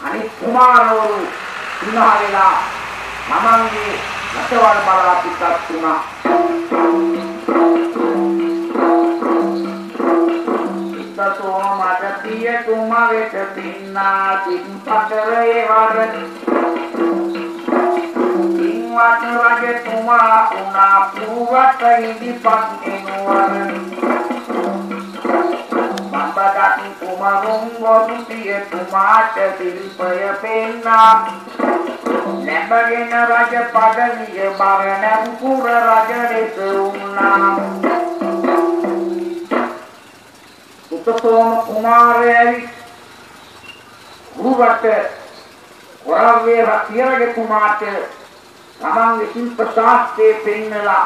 අනිත් කුමාරවරු ඉන්නහරිලා මමන්ගේ රටවල් බලා පිටත් වුණා. ඉස්සතෝ මාදතිය තුමා වෙත පින්නා සිම්පතරේ වරද ඉන්වත් රජතුමා උනා පුරවට ඉදිපත් එනවර මම්බදත් කුමරුන් වොතුතිය තුමාට සිල්පය පෙන්නා නැබගෙන රජ පදවිය බරණම් පුර රජ ලෙස වුණා. උත්තම කුමාරයයි පුරවට වරවේ රතියගේ තුමාට තමන්ගේ ශිල්ප ශාස්ත්‍රයේ පෙන්නලා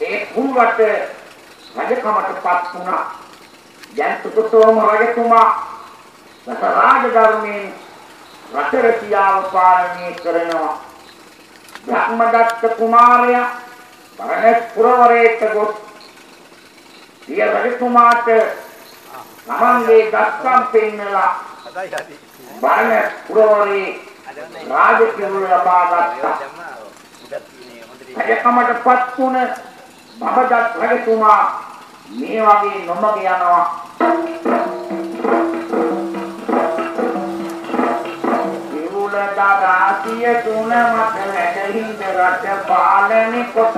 ඒ පුරවට රජකමටපත් වුණා. දැන් උත්තම රජතුමා රාජධර්මයෙන් රටරතියාව පාලනය කරනවා. බ්‍රහ්මදත්ත කුමාරයා බරණැස් පුරවරයට ගොස් සිය රජතුමාට තමන්ගේ දස්කම් පෙන්නලා බරණැස් පුරවරේ රාජකිරුළ ලබා ගත්තා. රජකමටපත් වුණ බබදත් රජතුමා මේ වගේ නොමග යනවා. දාසිය තුන මත වැඩහිඳ රට පාලනය කොට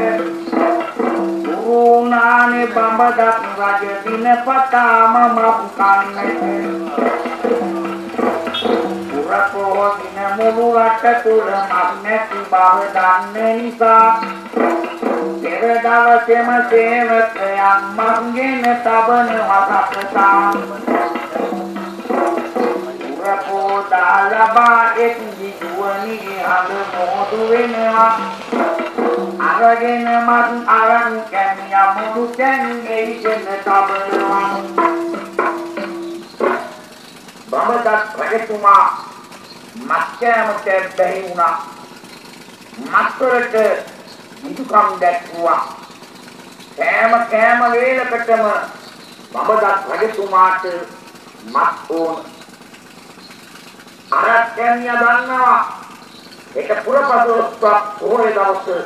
උරුණානේ බඹදත් රජ දින පතාම මප් කන්නට පුරකෝ දින මුළු රට තුර මක් නැති බව දන්න නිසා පෙර දවසේම සේවකයන් මංගෙන තබන වසකතා දාලබා එක් දිගුවනි හඳ මොහොතු වෙනවා අරගෙන මත් අරන් කැමියා මුළු කැන්ගේ ඉගෙන තබනවා. බඹදත් රජතුමා මත්කෑමට බැරි වුණා. මත්වලට විදුකම් දැක්වුවා. කෑම වේලකටම බඹදත් රජතුමාට මත් ඕන. අරක්කන්‍ය දන්නවා ඒක පුරපසළොස්වක පොහොය දවසේ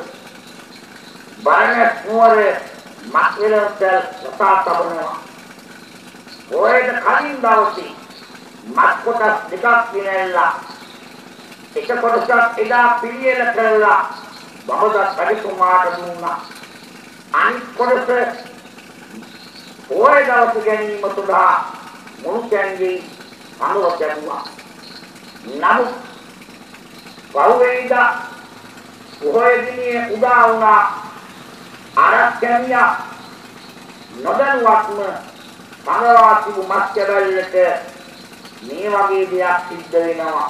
බරණැස් නුවර මත්විලට සතා තබනවා. පොහොයට කලින් දවසේ මත් කොටස් දෙකක් විනැල්ලා එක කොටසක් එදා පිළියෙල කරලා බඹදත් රජතුමාට දුන්නා. අනිත් කොටස පොහොය දවසේ ගැනීම සඳහා මුළු කැන්ගේ අනුව ලැබුවා. නමුත් පෞවේද පොහොය දිනේ උදා වුණා. අරක්කැමියා නොදැනුවත්ම පනවා තිබු මත්කැබැල්ලට මේ වගේ දෙයක් සිද්ධ වෙනවා.